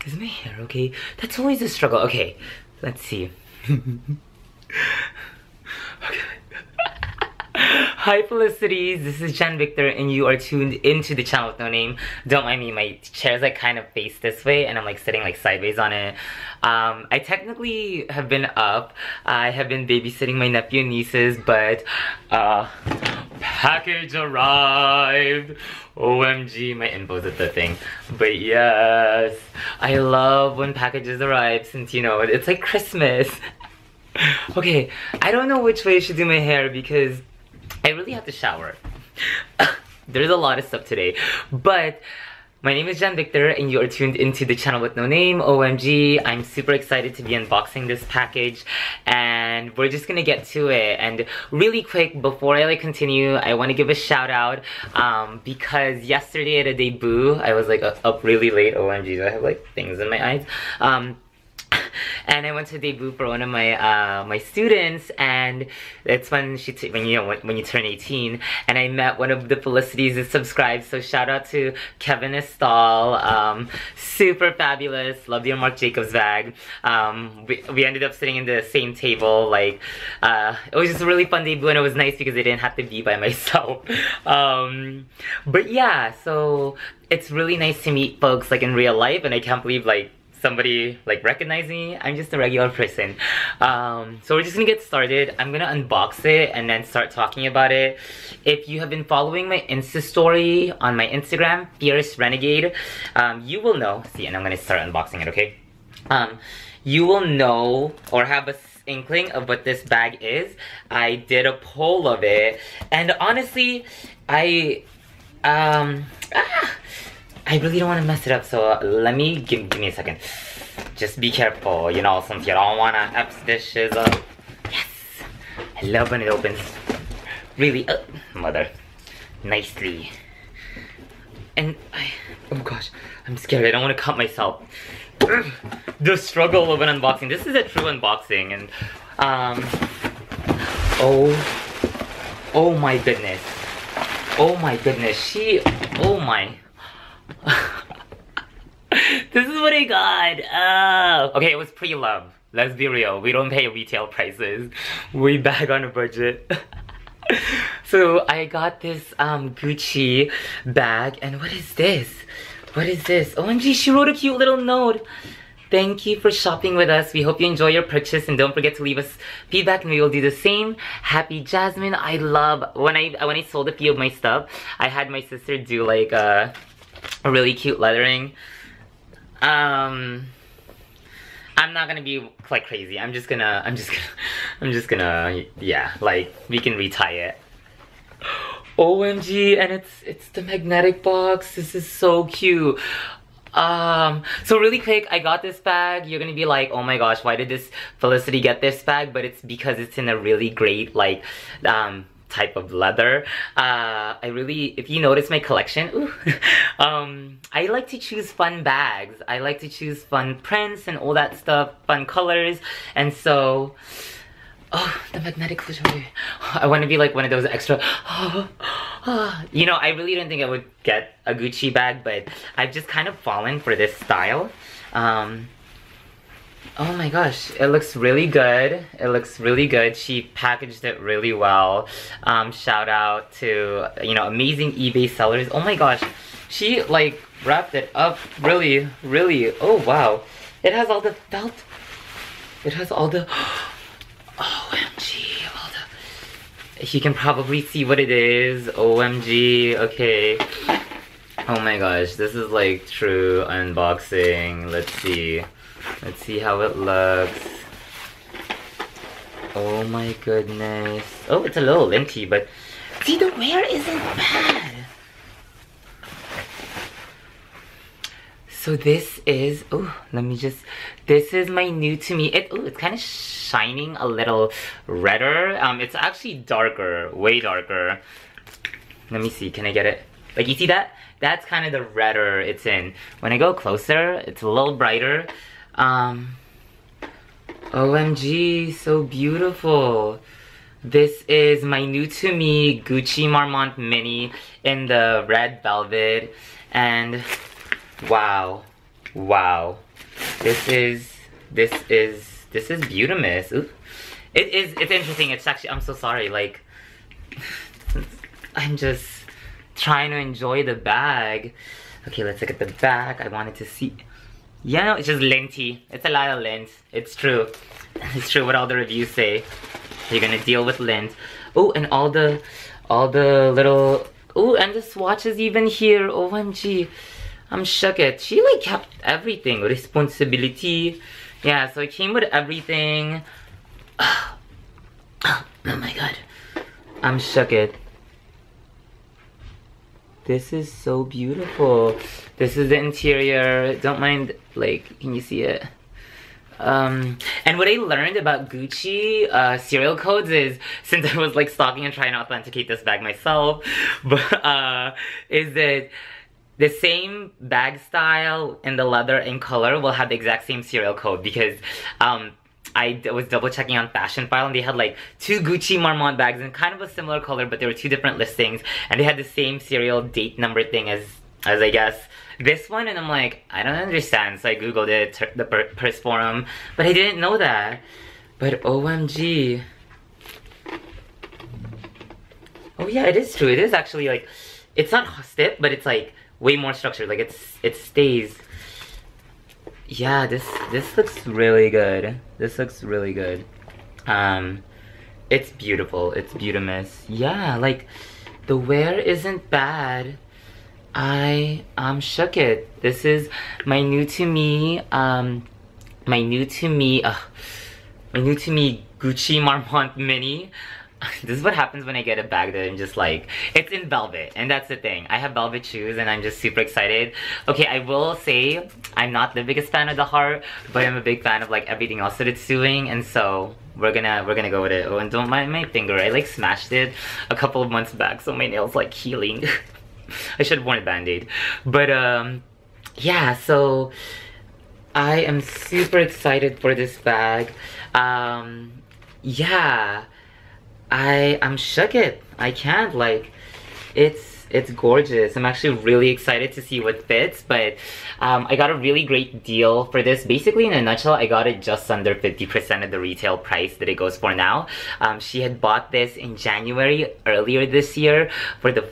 Is my hair okay? That's always a struggle. Okay, let's see. Okay. Hi Felicities, this is Jen Victor and you are tuned into the channel with no name. Don't mind me, my chair's like kind of faced this way and I'm like sitting like sideways on it. I technically have been up. I have been babysitting my nephew and nieces, but package arrived. OMG, my info's at the thing. But yes, I love when packages arrive since, you know, it's like Christmas. Okay, I don't know which way I should do my hair because I really have to shower. There's a lot of stuff today. But my name is Jen Victor and you are tuned into the channel with no name, OMG. I'm super excited to be unboxing this package and we're just gonna get to it. And really quick, before I continue, I want to give a shout out because yesterday at a debut, I was like up really late. OMG, I have like things in my eyes. And I went to debut for one of my my students, and it's when when you turn 18. And I met one of the Felicities that subscribed. So shout out to kevinestall, super fabulous. Love your Marc Jacobs bag. We ended up sitting in the same table. Like it was just a really fun debut, and it was nice because I didn't have to be by myself. But yeah, so it's really nice to meet folks like in real life, and I can't believe like somebody like recognized me. I'm just a regular person. So we're just gonna get started. I'm gonna unbox it and then start talking about it. If you have been following my Insta story on my Instagram, Fierce Renegade, you will know. See, and I'm gonna start unboxing it, okay? You will know or have a inkling of what this bag is. I did a poll of it, and honestly, I really don't want to mess it up, so let me, give me a second. Just be careful, you know, since you don't want to F this shit up. Yes! I love when it opens. Really, mother. Nicely. And oh gosh, I'm scared. I don't want to cut myself. The struggle of an unboxing. This is a true unboxing, and oh my goodness. Oh my goodness, oh my. This is what I got. Okay, it was pre-love. Let's be real. We don't pay retail prices. We bag on a budget. So I got this Gucci bag, and what is this? What is this? OMG, she wrote a cute little note. Thank you for shopping with us. We hope you enjoy your purchase and don't forget to leave us feedback and we will do the same. Happy Jasmine. I love when I sold a few of my stuff, I had my sister do like a really cute lettering. I'm not gonna be like crazy. I'm just gonna yeah, like we can retie it. OMG, and it's the magnetic box. This is so cute. So really quick, I got this bag. You're gonna be like, oh my gosh, why did this Felicity get this bag? But it's because it's in a really great like type of leather. If you notice my collection, ooh, I like to choose fun bags. I like to choose fun prints and all that stuff, fun colors, and so, oh, the magnetic closure. I want to be like one of those extra, you know, I really didn't think I would get a Gucci bag, but I've just kind of fallen for this style. Oh my gosh, it looks really good. It looks really good. She packaged it really well. Shout out to, you know, amazing eBay sellers. Oh my gosh, she like wrapped it up really, really. Oh wow. It has all the felt. It has all the, OMG, all the, you can probably see what it is. OMG, okay. Oh my gosh, this is like true unboxing. Let's see. Let's see how it looks. Oh my goodness. Oh, it's a little linty, but see, the wear isn't bad. So this is, oh, let me just, this is my new to me. It's kind of shining a little redder. It's actually darker, way darker. Let me see, can I get it? Like, you see that? That's kind of the redder it's in. When I go closer, it's a little brighter. OMG, so beautiful. This is my new to me Gucci Marmont mini in the red velvet, and wow, Wow. This is Beautimus. Ooh. It's interesting. It's actually, I'm so sorry, like, I'm just trying to enjoy the bag. Okay, let's look at the back. I wanted to see. Yeah, no, it's just linty. It's a lot of lint. It's true. It's true what all the reviews say. You're gonna deal with lint. Oh, and all the little, oh, and the swatches even here. OMG. I'm shook it. She like kept everything. Responsibility. Yeah, so it came with everything. Oh my god. I'm shook it. This is so beautiful. This is the interior. Don't mind, like, can you see it? And what I learned about Gucci serial codes is, since I was like stalking and trying to authenticate this bag myself, but is that the same bag style and the leather and color will have the exact same serial code, because I was double checking on Fashion File and they had like 2 Gucci Marmont bags in kind of a similar color, but there were 2 different listings and they had the same serial date number thing as I guess this one, and I'm like, I don't understand. So I googled it, the purse forum, but I didn't know that. But OMG. Oh yeah, it is true. It is actually like, it's not stiff, but it's like way more structured. Like it stays. Yeah, this looks really good. This looks really good. It's beautiful. It's Beautimus. Yeah, like the wear isn't bad. I'm shook it. This is my new to me Gucci Marmont mini. This is what happens when I get a bag that I'm just like, it's in velvet, and that's the thing. I have velvet shoes and I'm just super excited. Okay, I will say I'm not the biggest fan of the heart, but I'm a big fan of like everything else that it's doing, and so we're gonna go with it. Oh, and don't mind my finger. I like smashed it a couple of months back, so my nail's like healing. I should have worn a band-aid. But yeah, so I am super excited for this bag. Yeah. I'm shook it. I can't, like, it's gorgeous. I'm actually really excited to see what fits, but I got a really great deal for this. Basically, in a nutshell, I got it just under 50% of the retail price that it goes for now. She had bought this in January earlier this year for the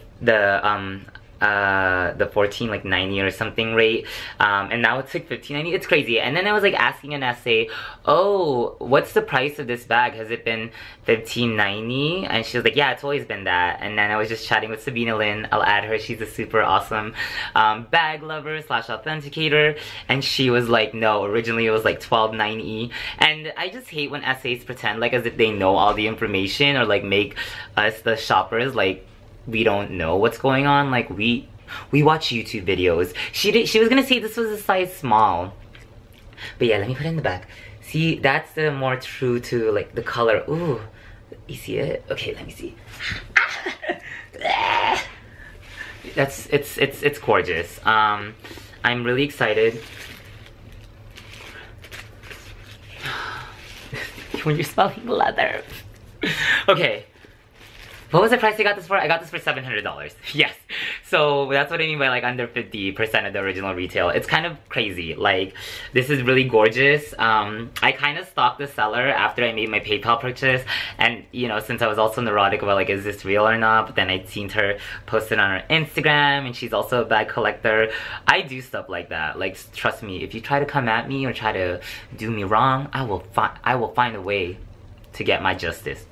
14.90 or something rate, and now it's like $15.90. It's crazy. And then I was like asking an essay, oh, what's the price of this bag? Has it been $15.90? And she was like, yeah, it's always been that. And then I was just chatting with Sabinalynn. I'll add her. She's a super awesome bag lover / authenticator, and she was like, no, originally it was like $12.90. And I just hate when essays pretend like as if they know all the information, or like make us the shoppers like we don't know what's going on. Like we watch YouTube videos. She was gonna say this was a size small, but yeah, let me put it in the back. See, that's the more true to like the color. Ooh, you see it? Okay, let me see. It's gorgeous. I'm really excited. When you're smelling leather. Okay. What was the price I got this for? I got this for $700. Yes. So that's what I mean by like under 50% of the original retail. It's kind of crazy. Like, this is really gorgeous. I kind of stalked the seller after I made my PayPal purchase. And, you know, since I was also neurotic about like, is this real or not? But then I'd seen her post it on her Instagram, and she's also a bag collector. I do stuff like that. Like, trust me, if you try to come at me or try to do me wrong, I will find a way to get my justice.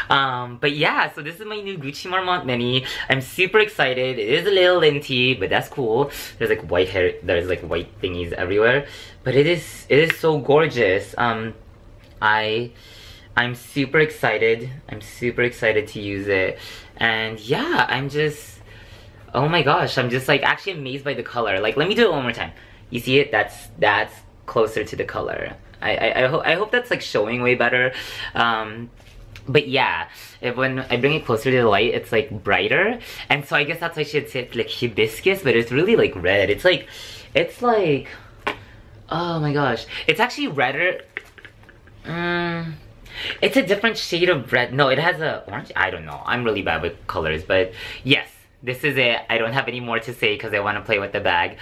But yeah, so this is my new Gucci Marmont mini. I'm super excited. It is a little linty, but that's cool. There's like white hair, there's like white thingies everywhere, but it is so gorgeous. I'm super excited. I'm super excited to use it. And yeah, I'm just, oh my gosh, I'm just like actually amazed by the color. Like, let me do it one more time. You see it? That's closer to the color. I hope that's like showing way better. But yeah, when I bring it closer to the light, it's like brighter. And so I guess that's why she had said like hibiscus, but it's really like red. It's like, oh my gosh. It's actually redder. It's a different shade of red. No, it has a orange. I don't know. I'm really bad with colors, but yes, this is it. I don't have any more to say because I want to play with the bag.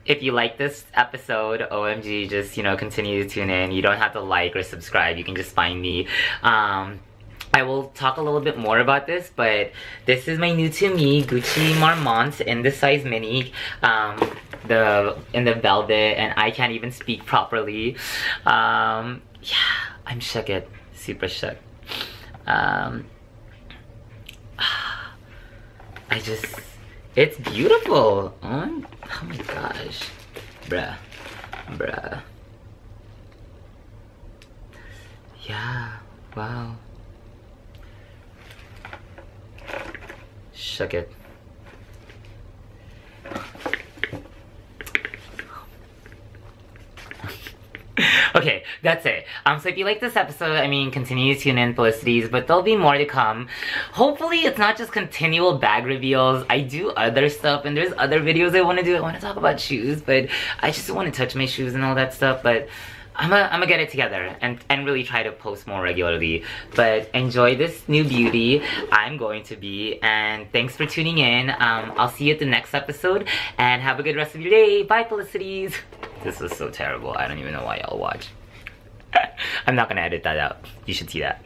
if you like this episode, OMG, just, you know, continue to tune in. You don't have to like or subscribe. You can just find me. I will talk a little bit more about this, but this is my new to me Gucci Marmont in the size mini, in the velvet, and I can't even speak properly. Yeah, I'm shook it, super shook. It's beautiful. Oh my gosh, bruh. Yeah, wow. Shook it. Okay, that's it. So if you like this episode, I mean, continue to tune in, Felicities, but there'll be more to come. Hopefully, it's not just continual bag reveals. I do other stuff, and there's other videos I want to do. I want to talk about shoes, but I just want to touch my shoes and all that stuff, but I'm gonna get it together and really try to post more regularly. But enjoy this new beauty. I'm going to be, and thanks for tuning in. I'll see you at the next episode, and have a good rest of your day. Bye, Felicities. This was so terrible. I don't even know why y'all watch. I'm not gonna edit that out. You should see that.